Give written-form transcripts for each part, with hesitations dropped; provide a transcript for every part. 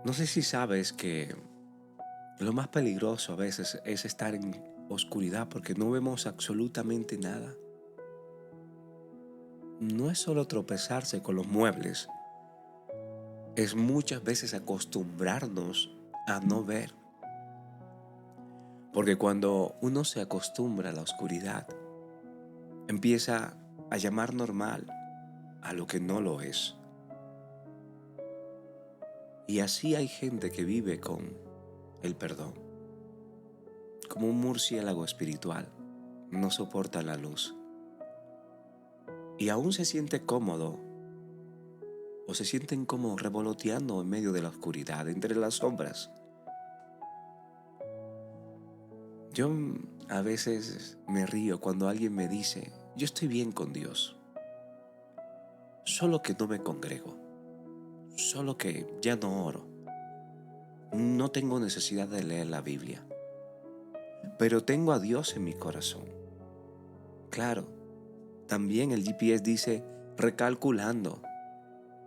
No sé si sabes que lo más peligroso a veces es estar en oscuridad porque no vemos absolutamente nada. No es solo tropezarse con los muebles, es muchas veces acostumbrarnos a no ver. Porque cuando uno se acostumbra a la oscuridad, empieza a llamar normal a lo que no lo es. Y así hay gente que vive con el perdón, como un murciélago espiritual, no soporta la luz. Y aún se siente cómodo o se sienten como revoloteando en medio de la oscuridad, entre las sombras. Yo a veces me río cuando alguien me dice, yo estoy bien con Dios, solo que no me congrego, solo que ya no oro, no tengo necesidad de leer la Biblia, pero tengo a Dios en mi corazón. Claro, también el GPS dice recalculando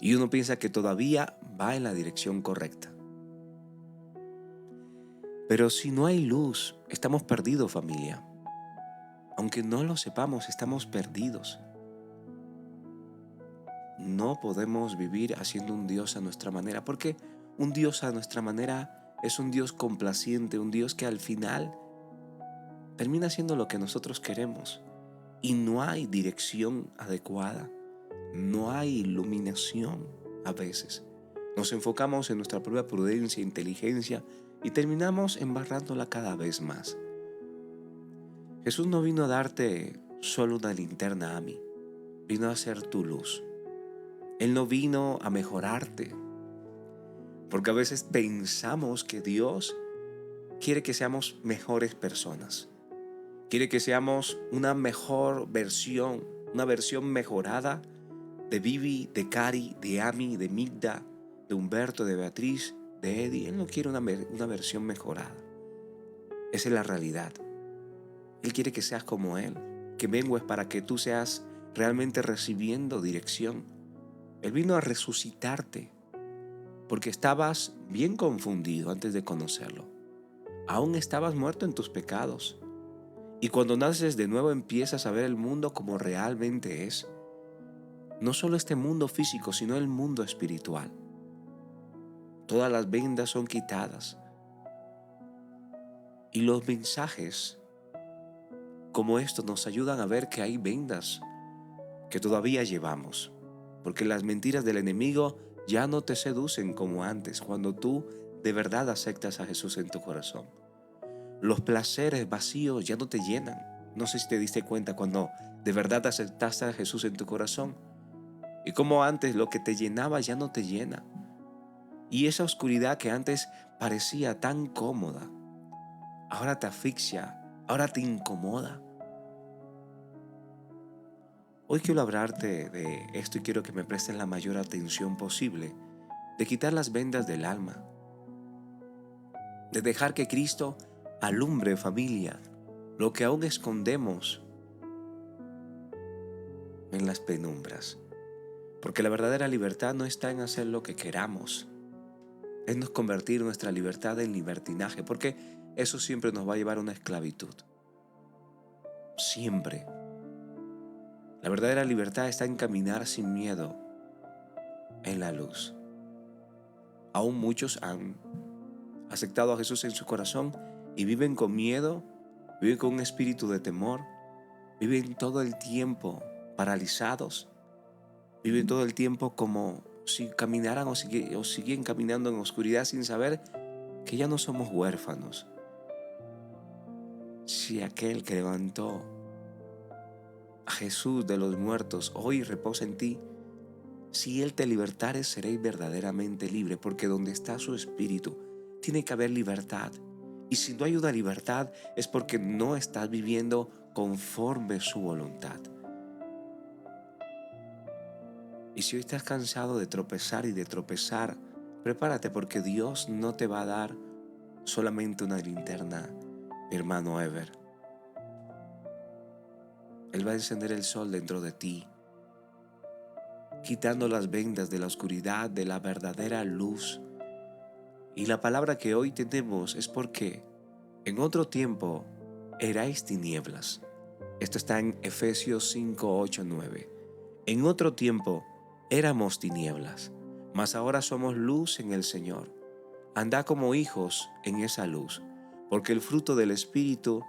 y uno piensa que todavía va en la dirección correcta. Pero si no hay luz, estamos perdidos, familia. Aunque no lo sepamos, estamos perdidos. No podemos vivir haciendo un Dios a nuestra manera, porque un Dios a nuestra manera es un Dios complaciente, un Dios que al final termina haciendo lo que nosotros queremos. Y no hay dirección adecuada, no hay iluminación a veces. Nos enfocamos en nuestra propia prudencia e inteligencia y terminamos embarrándola cada vez más. Jesús no vino a darte solo una linterna a mí, vino a ser tu luz. Él no vino a mejorarte, porque a veces pensamos que Dios quiere que seamos mejores personas. Quiere que seamos una mejor versión, una versión mejorada de Vivi, de Cari, de Ami, de Migda, de Humberto, de Beatriz, de Eddie. Él no quiere una versión mejorada. Esa es la realidad. Él quiere que seas como Él, que mengues para que tú seas realmente recibiendo dirección. Él vino a resucitarte porque estabas bien confundido antes de conocerlo. Aún estabas muerto en tus pecados. Y cuando naces de nuevo empiezas a ver el mundo como realmente es. No solo este mundo físico, sino el mundo espiritual. Todas las vendas son quitadas. Y los mensajes como estos nos ayudan a ver que hay vendas que todavía llevamos. Porque las mentiras del enemigo ya no te seducen como antes, cuando tú de verdad aceptas a Jesús en tu corazón. Los placeres vacíos ya no te llenan. No sé si te diste cuenta cuando de verdad aceptaste a Jesús en tu corazón. Y como antes lo que te llenaba ya no te llena. Y esa oscuridad que antes parecía tan cómoda, ahora te asfixia, ahora te incomoda. Hoy quiero hablarte de esto y quiero que me presten la mayor atención posible, de quitar las vendas del alma, de dejar que Cristo alumbre, familia, lo que aún escondemos en las penumbras. Porque la verdadera libertad no está en hacer lo que queramos, es no convertir nuestra libertad en libertinaje, porque eso siempre nos va a llevar a una esclavitud. Siempre. La verdadera libertad está en caminar sin miedo en la luz. Aún muchos han aceptado a Jesús en su corazón y viven con miedo, viven con un espíritu de temor, viven todo el tiempo paralizados, viven todo el tiempo como si caminaran o siguen caminando en oscuridad sin saber que ya no somos huérfanos. Si aquel que levantó a Jesús de los muertos hoy reposa en ti, si Él te libertare seréis verdaderamente libre, porque donde está su espíritu tiene que haber libertad. Y si no hay una libertad es porque no estás viviendo conforme su voluntad. Y si hoy estás cansado de tropezar y de tropezar, prepárate, porque Dios no te va a dar solamente una linterna, mi hermano Ever. Él va a encender el sol dentro de ti, quitando las vendas de la oscuridad, de la verdadera luz, Y la palabra que hoy tenemos es porque en otro tiempo erais tinieblas. Esto está en Efesios 5, 8, 9. En otro tiempo éramos tinieblas, mas ahora somos luz en el Señor. Andad como hijos en esa luz, porque el fruto del Espíritu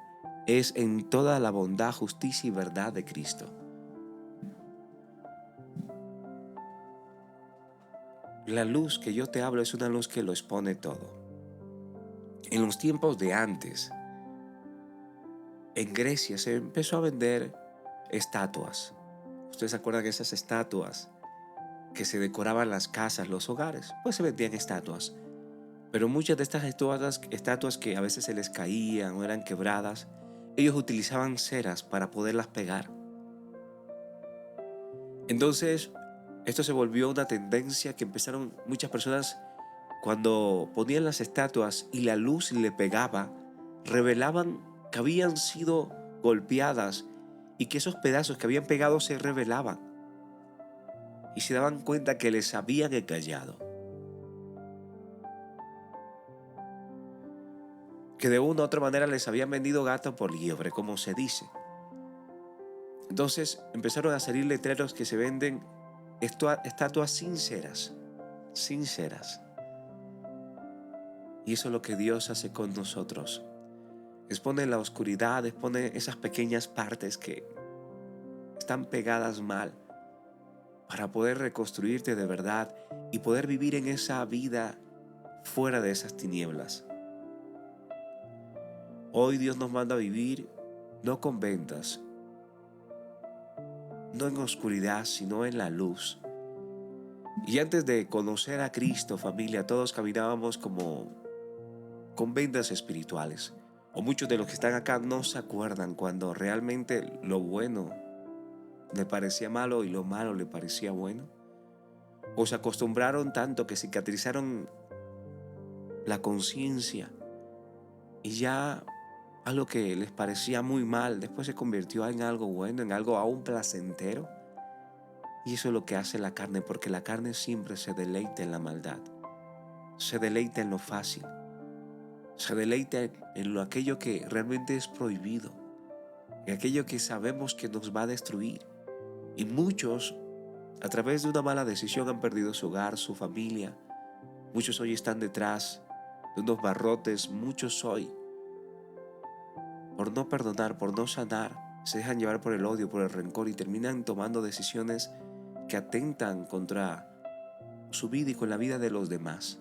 es en toda la bondad, justicia y verdad de Cristo. La luz que yo te hablo es una luz que lo expone todo. En los tiempos de antes, en Grecia se empezó a vender estatuas. ¿Ustedes se acuerdan de esas estatuas que se decoraban las casas, los hogares? Pues se vendían estatuas. Pero muchas de estas estatuas que a veces se les caían o eran quebradas, ellos utilizaban ceras para poderlas pegar. Entonces, esto se volvió una tendencia que empezaron muchas personas cuando ponían las estatuas y la luz le pegaba, revelaban que habían sido golpeadas y que esos pedazos que habían pegado se revelaban y se daban cuenta que les habían engañado, que de una u otra manera les habían vendido gato por liebre, como se dice. Entonces empezaron a salir letreros que se venden estatuas sinceras. Y eso es lo que Dios hace con nosotros. Expone la oscuridad, expone esas pequeñas partes que están pegadas mal para poder reconstruirte de verdad y poder vivir en esa vida fuera de esas tinieblas. Hoy Dios nos manda a vivir no con vendas, no en oscuridad, sino en la luz. Y antes de conocer a Cristo, familia, todos caminábamos como con vendas espirituales. O muchos de los que están acá no se acuerdan cuando realmente lo bueno le parecía malo y lo malo le parecía bueno. O se acostumbraron tanto que cicatrizaron la conciencia y ya algo que les parecía muy mal después se convirtió en algo bueno, en algo aún placentero. Y eso es lo que hace la carne, porque la carne siempre se deleita en la maldad, se deleita en lo fácil, se deleita en aquello que realmente es prohibido, en aquello que sabemos que nos va a destruir. Y muchos, a través de una mala decisión, han perdido su hogar, su familia. Muchos hoy están detrás de unos barrotes, muchos hoy, por no perdonar, por no sanar, se dejan llevar por el odio, por el rencor y terminan tomando decisiones que atentan contra su vida y con la vida de los demás.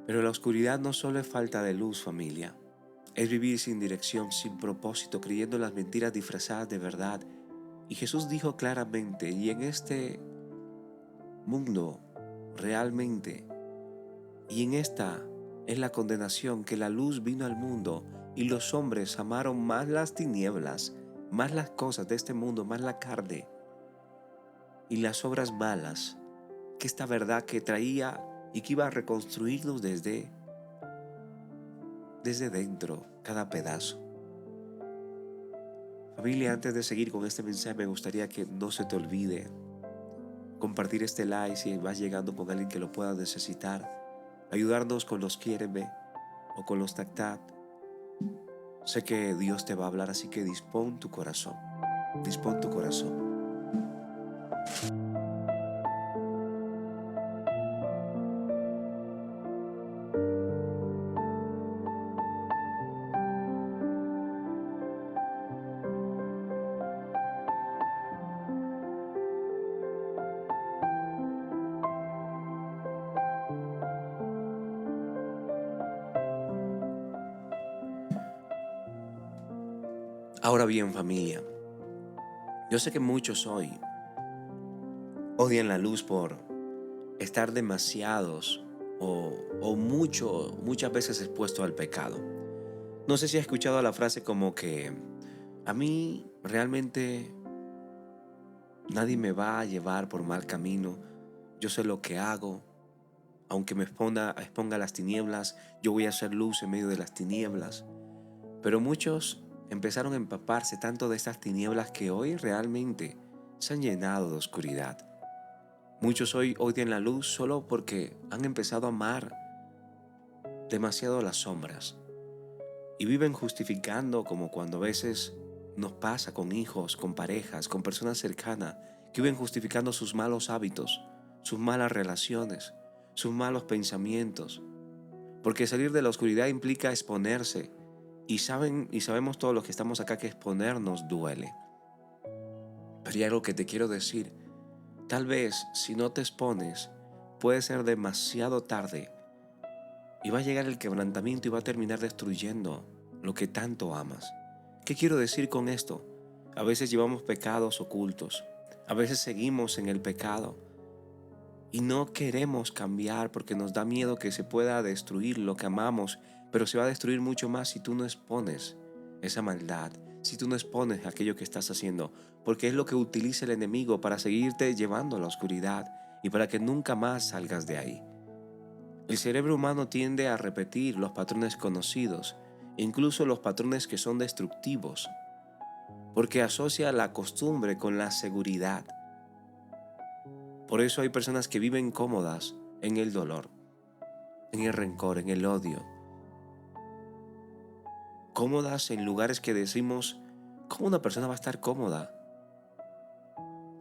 Pero la oscuridad no solo es falta de luz, familia. Es vivir sin dirección, sin propósito, creyendo las mentiras disfrazadas de verdad. Y Jesús dijo claramente, y en este mundo realmente, y en esta es la condenación, que la luz vino al mundo y los hombres amaron más las tinieblas, más las cosas de este mundo, más la carne y las obras malas, que esta verdad que traía y que iba a reconstruirnos desde dentro, cada pedazo. Familia, antes de seguir con este mensaje, me gustaría que no se te olvide compartir este like si vas llegando con alguien que lo pueda necesitar, ayudarnos con los Quiéreme o con los Tactat. Sé que Dios te va a hablar, así que dispón tu corazón, dispón tu corazón. Ahora bien, familia, yo sé que muchos hoy odian la luz por estar demasiados muchas veces expuestos al pecado. No sé si has escuchado la frase como que a mí realmente nadie me va a llevar por mal camino. Yo sé lo que hago. Aunque me exponga a las tinieblas, yo voy a hacer luz en medio de las tinieblas. Pero muchos empezaron a empaparse tanto de estas tinieblas que hoy realmente se han llenado de oscuridad. Muchos hoy odian la luz solo porque han empezado a amar demasiado las sombras y viven justificando, como cuando a veces nos pasa con hijos, con parejas, con personas cercanas, que viven justificando sus malos hábitos, sus malas relaciones, sus malos pensamientos, porque salir de la oscuridad implica exponerse y sabemos todos los que estamos acá que exponernos duele. Pero hay algo que te quiero decir. Tal vez si no te expones, puede ser demasiado tarde y va a llegar el quebrantamiento y va a terminar destruyendo lo que tanto amas. ¿Qué quiero decir con esto? A veces llevamos pecados ocultos, a veces seguimos en el pecado y no queremos cambiar porque nos da miedo que se pueda destruir lo que amamos, pero se va a destruir mucho más si tú no expones esa maldad, si tú no expones aquello que estás haciendo, porque es lo que utiliza el enemigo para seguirte llevando a la oscuridad y para que nunca más salgas de ahí. El cerebro humano tiende a repetir los patrones conocidos, incluso los patrones que son destructivos, porque asocia la costumbre con la seguridad. Por eso hay personas que viven cómodas en el dolor, en el rencor, en el odio, cómodas en lugares que decimos, ¿cómo una persona va a estar cómoda?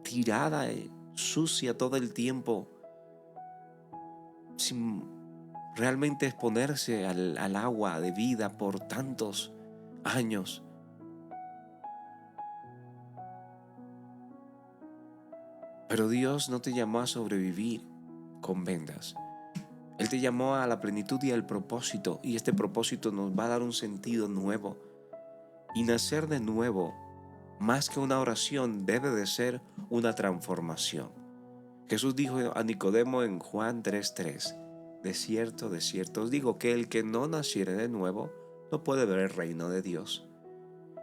Tirada, sucia todo el tiempo, sin realmente exponerse al agua de vida por tantos años. Pero Dios no te llamó a sobrevivir con vendas. Él te llamó a la plenitud y al propósito, y este propósito nos va a dar un sentido nuevo. Y nacer de nuevo, más que una oración, debe de ser una transformación. Jesús dijo a Nicodemo en Juan 3:3, de cierto os digo que el que no naciere de nuevo no puede ver el reino de Dios.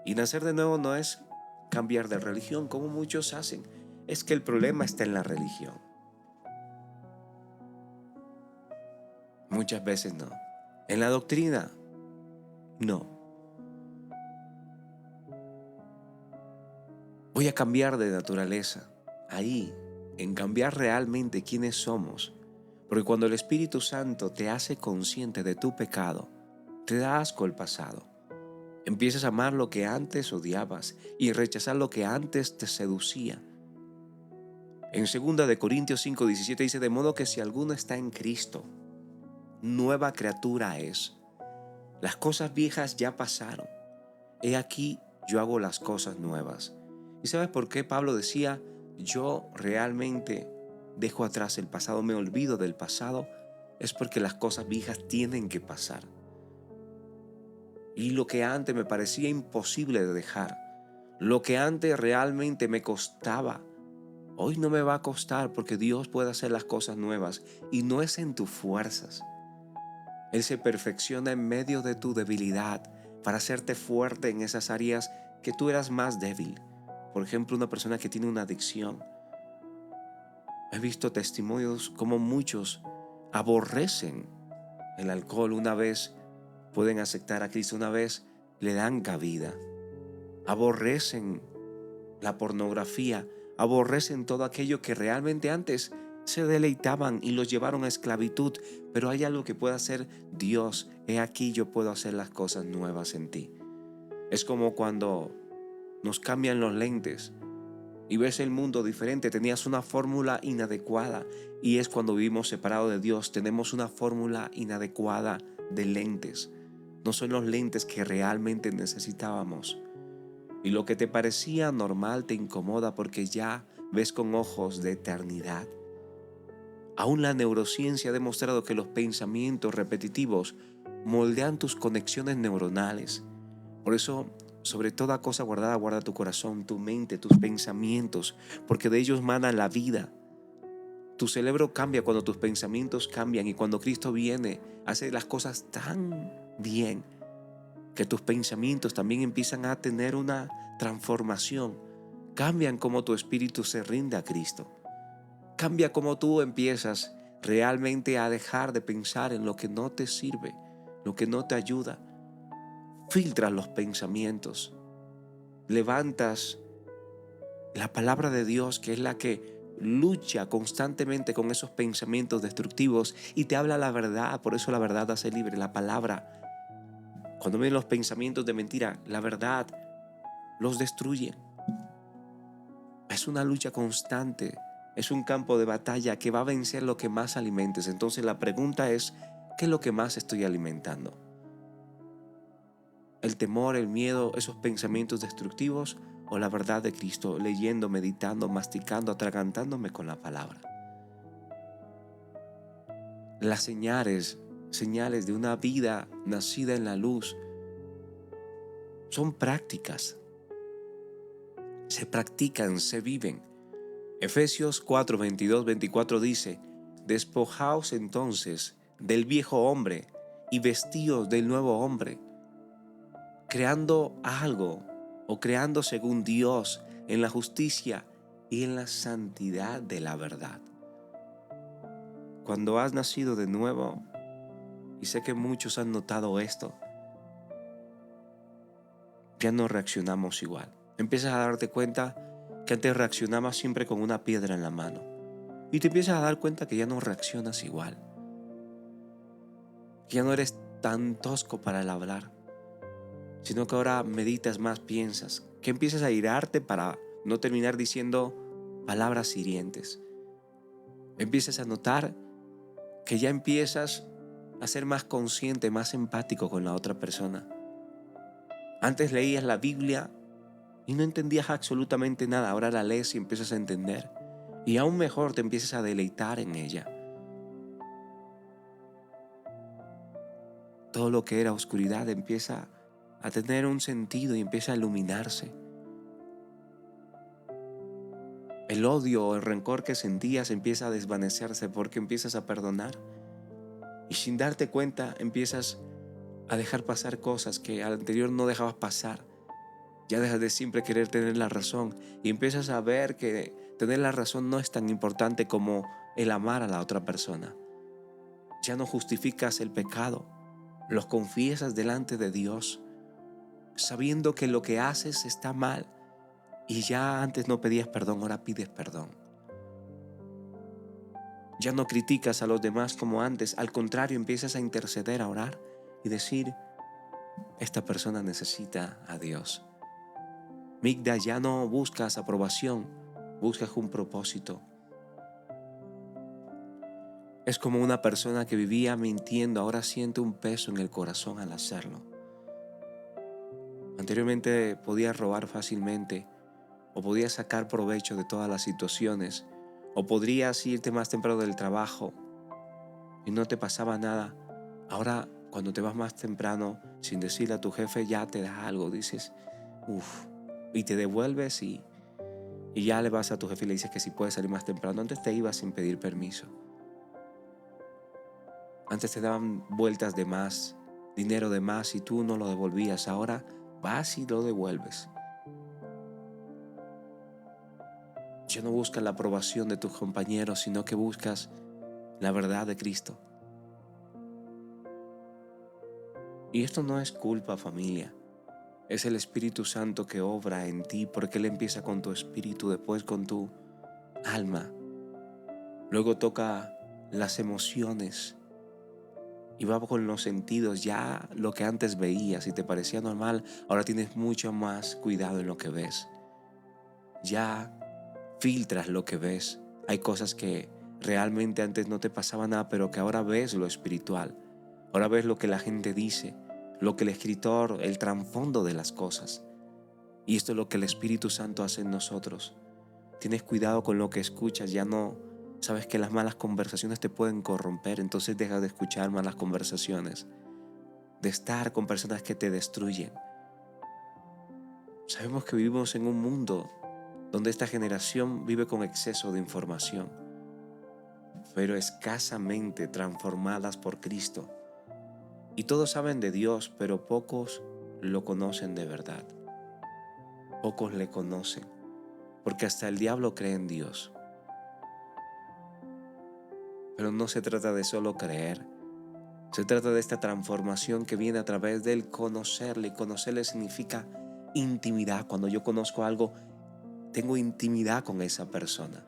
Y nacer de nuevo no es cambiar de religión como muchos hacen, es que el problema está en la religión. Muchas veces no. En la doctrina, no. Voy a cambiar de naturaleza. Ahí, en cambiar realmente quiénes somos. Porque cuando el Espíritu Santo te hace consciente de tu pecado, te da asco el pasado. Empiezas a amar lo que antes odiabas y rechazar lo que antes te seducía. En 2 Corintios 5:17 dice, de modo que si alguno está en Cristo, nueva criatura es. Las cosas viejas ya pasaron. He aquí, yo hago las cosas nuevas. ¿Y sabes por qué Pablo decía, yo realmente dejo atrás el pasado, me olvido del pasado? Es porque las cosas viejas tienen que pasar. Y lo que antes me parecía imposible de dejar, lo que antes realmente me costaba, hoy no me va a costar porque Dios puede hacer las cosas nuevas y no es en tus fuerzas. Él se perfecciona en medio de tu debilidad para hacerte fuerte en esas áreas que tú eras más débil. Por ejemplo, una persona que tiene una adicción. He visto testimonios como muchos aborrecen el alcohol una vez pueden aceptar a Cristo, una vez le dan cabida. Aborrecen la pornografía, aborrecen todo aquello que realmente antes se deleitaban y los llevaron a esclavitud, pero hay algo que puede hacer Dios. He aquí yo puedo hacer las cosas nuevas en ti. Es como cuando nos cambian los lentes y ves el mundo diferente. Tenías una fórmula inadecuada y es cuando vivimos separados de Dios. Tenemos una fórmula inadecuada de lentes. No son los lentes que realmente necesitábamos. Y lo que te parecía normal te incomoda porque ya ves con ojos de eternidad. Aún la neurociencia ha demostrado que los pensamientos repetitivos moldean tus conexiones neuronales. Por eso, sobre toda cosa guardada, guarda tu corazón, tu mente, tus pensamientos, porque de ellos mana la vida. Tu cerebro cambia cuando tus pensamientos cambian y cuando Cristo viene, hace las cosas tan bien que tus pensamientos también empiezan a tener una transformación. Cambian como tu espíritu se rinde a Cristo. Cambia como tú empiezas realmente a dejar de pensar en lo que no te sirve, lo que no te ayuda. Filtras los pensamientos. Levantas la palabra de Dios, que es la que lucha constantemente con esos pensamientos destructivos y te habla la verdad. Por eso la verdad hace libre, la palabra. Cuando ven los pensamientos de mentira, la verdad los destruye. Es una lucha constante, es un campo de batalla que va a vencer lo que más alimentes. Entonces la pregunta es, ¿qué es lo que más estoy alimentando? ¿El temor, el miedo, esos pensamientos destructivos o la verdad de Cristo, leyendo, meditando, masticando, atragantándome con la palabra? Las señales de una vida nacida en la luz son prácticas, se practican, se viven. Efesios 4, 22, 24 dice: despojaos entonces del viejo hombre y vestíos del nuevo hombre, creando algo o creando según Dios en la justicia y en la santidad de la verdad. Cuando has nacido de nuevo, y sé que muchos han notado esto, ya no reaccionamos igual. Empiezas a darte cuenta que antes reaccionabas siempre con una piedra en la mano y te empiezas a dar cuenta que ya no reaccionas igual, que ya no eres tan tosco para el hablar, sino que ahora meditas más, piensas, que empiezas a irarte para no terminar diciendo palabras hirientes. Empiezas a notar que ya empiezas a ser más consciente, más empático con la otra persona. Antes leías la Biblia y no entendías absolutamente nada, ahora la lees y empiezas a entender. Y aún mejor, te empiezas a deleitar en ella. Todo lo que era oscuridad empieza a tener un sentido y empieza a iluminarse. El odio o el rencor que sentías empieza a desvanecerse porque empiezas a perdonar. Y sin darte cuenta empiezas a dejar pasar cosas que al anterior no dejabas pasar. Ya dejas de siempre querer tener la razón y empiezas a ver que tener la razón no es tan importante como el amar a la otra persona. Ya no justificas el pecado, los confiesas delante de Dios, sabiendo que lo que haces está mal y ya antes no pedías perdón, ahora pides perdón. Ya no criticas a los demás como antes, al contrario, empiezas a interceder, a orar y decir: esta persona necesita a Dios. Migda, ya no buscas aprobación, buscas un propósito. Es como una persona que vivía mintiendo, ahora siente un peso en el corazón al hacerlo. Anteriormente podías robar fácilmente, o podías sacar provecho de todas las situaciones, o podrías irte más temprano del trabajo y no te pasaba nada. Ahora, cuando te vas más temprano, sin decirle a tu jefe, ya te da algo, dices, uff, y te devuelves y ya le vas a tu jefe y le dices que si puedes salir más temprano. Antes te ibas sin pedir permiso. Antes te daban vueltas de más, dinero de más y tú no lo devolvías. Ahora vas y lo devuelves. Ya no buscas la aprobación de tus compañeros, sino que buscas la verdad de Cristo. Y esto no es culpa, familia. Es el Espíritu Santo que obra en ti, porque Él empieza con tu espíritu, después con tu alma. Luego toca las emociones y va con los sentidos. Ya lo que antes veías y te parecía normal, ahora tienes mucho más cuidado en lo que ves. Ya filtras lo que ves. Hay cosas que realmente antes no te pasaba nada, pero que ahora ves lo espiritual. Ahora ves lo que la gente dice, lo que el escritor, el trasfondo de las cosas. Y esto es lo que el Espíritu Santo hace en nosotros. Tienes cuidado con lo que escuchas, ya no sabes que las malas conversaciones te pueden corromper, entonces dejas de escuchar malas conversaciones, de estar con personas que te destruyen. Sabemos que vivimos en un mundo donde esta generación vive con exceso de información, pero escasamente transformadas por Cristo. Y todos saben de Dios, pero pocos lo conocen de verdad. Pocos le conocen, porque hasta el diablo cree en Dios. Pero no se trata de solo creer, se trata de esta transformación que viene a través del conocerle. Y conocerle significa intimidad. Cuando yo conozco algo, tengo intimidad con esa persona.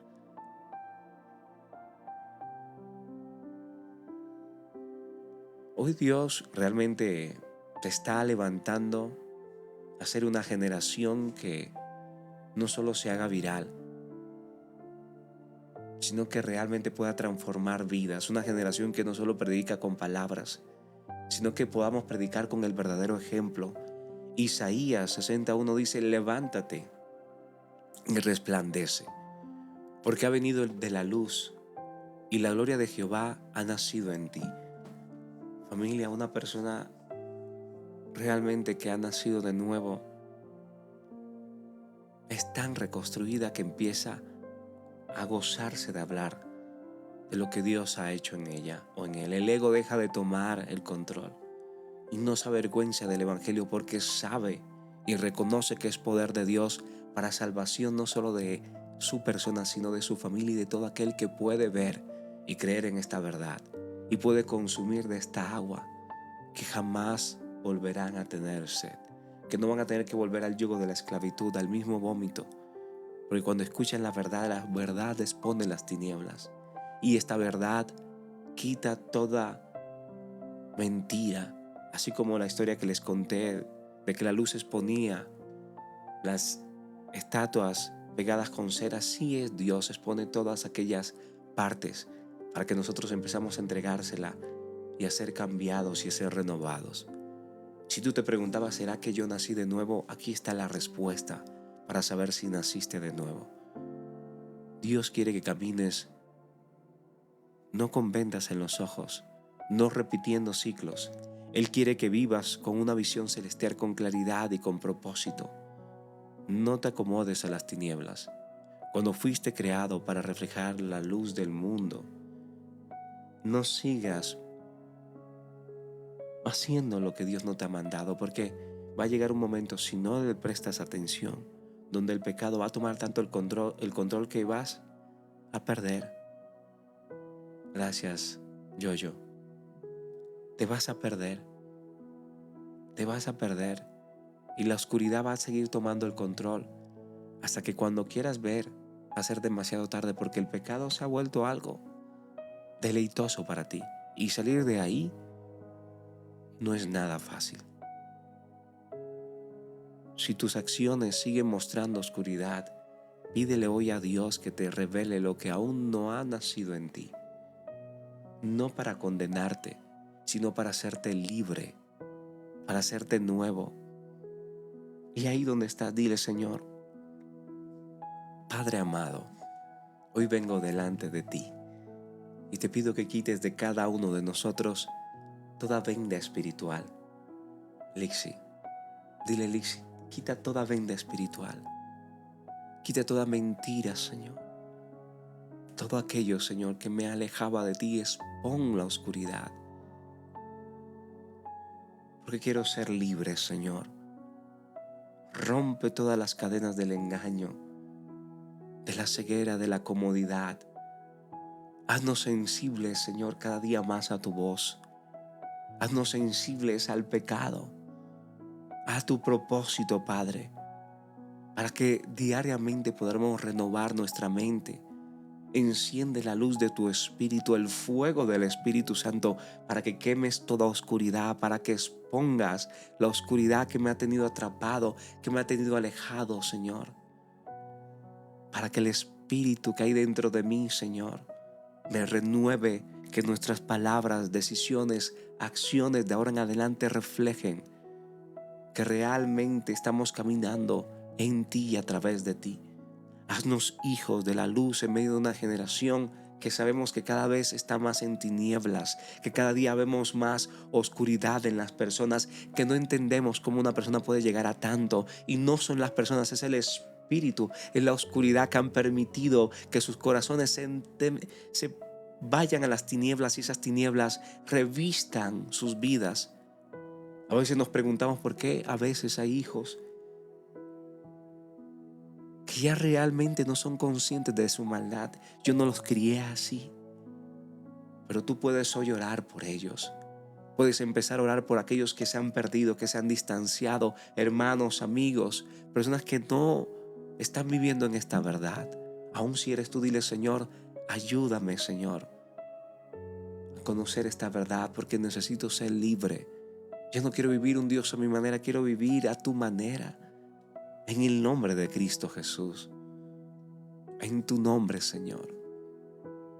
Hoy Dios realmente te está levantando a ser una generación que no solo se haga viral, sino que realmente pueda transformar vidas. Una generación que no solo predica con palabras, sino que podamos predicar con el verdadero ejemplo. Isaías 61 dice: levántate y resplandece, porque ha venido el de la luz y la gloria de Jehová ha nacido en ti. Familia, una persona realmente que ha nacido de nuevo es tan reconstruida que empieza a gozarse de hablar de lo que Dios ha hecho en ella o en él. El ego deja de tomar el control y no se avergüenza del evangelio, porque sabe y reconoce que es poder de Dios para salvación no solo de su persona, sino de su familia y de todo aquel que puede ver y creer en esta verdad y puede consumir de esta agua, que jamás volverán a tener sed, que no van a tener que volver al yugo de la esclavitud, al mismo vómito, porque cuando escuchan la verdad expone las tinieblas, y esta verdad quita toda mentira, así como la historia que les conté de que la luz exponía las estatuas pegadas con cera. Así es, Dios expone todas aquellas partes para que nosotros empezamos a entregársela y a ser cambiados y a ser renovados. Si tú te preguntabas, ¿será que yo nací de nuevo? Aquí está la respuesta para saber si naciste de nuevo. Dios quiere que camines no con vendas en los ojos, no repitiendo ciclos. Él quiere que vivas con una visión celestial, con claridad y con propósito. No te acomodes a las tinieblas. Cuando fuiste creado para reflejar la luz del mundo, no sigas haciendo lo que Dios no te ha mandado, porque va a llegar un momento, si no le prestas atención, donde el pecado va a tomar tanto el control que vas a perder. Gracias, Yoyo. Te vas a perder, te vas a perder, y la oscuridad va a seguir tomando el control hasta que cuando quieras ver va a ser demasiado tarde, porque el pecado se ha vuelto algo deleitoso para ti, y salir de ahí no es nada fácil. Si tus acciones siguen mostrando oscuridad, pídele hoy a Dios que te revele lo que aún no ha nacido en ti, no para condenarte, sino para hacerte libre, para hacerte nuevo. Y ahí donde estás, dile: Señor, Padre amado, hoy vengo delante de ti y te pido que quites de cada uno de nosotros toda venda espiritual. Lixi, dile: Lixi, quita toda venda espiritual, quita toda mentira, Señor. Todo aquello, Señor, que me alejaba de ti, expón la oscuridad, porque quiero ser libre, Señor. Rompe todas las cadenas del engaño, de la ceguera, de la comodidad. Haznos sensibles, Señor, cada día más a tu voz. Haznos sensibles al pecado, a tu propósito, Padre, para que diariamente podamos renovar nuestra mente. Enciende la luz de tu Espíritu, el fuego del Espíritu Santo, para que quemes toda oscuridad, para que expongas la oscuridad que me ha tenido atrapado, que me ha tenido alejado, Señor. Para que el Espíritu que hay dentro de mí, Señor, me renueve, que nuestras palabras, decisiones, acciones de ahora en adelante reflejen que realmente estamos caminando en ti y a través de ti. Haznos hijos de la luz en medio de una generación que sabemos que cada vez está más en tinieblas, que cada día vemos más oscuridad en las personas, que no entendemos cómo una persona puede llegar a tanto, y no son las personas, es el espíritu, es la oscuridad que han permitido que sus corazones se vayan a las tinieblas, y esas tinieblas revistan sus vidas. A veces nos preguntamos por qué a veces hay hijos que ya realmente no son conscientes de su maldad. Yo no los crié así, pero tú puedes hoy orar por ellos. Puedes empezar a orar por aquellos que se han perdido, que se han distanciado, hermanos, amigos, personas que no están viviendo en esta verdad. Aún si eres tú, dile: Señor, ayúdame, Señor, conocer esta verdad, porque necesito ser libre. Yo no quiero vivir un Dios a mi manera, quiero vivir a tu manera. En el nombre de Cristo Jesús. En tu nombre, Señor.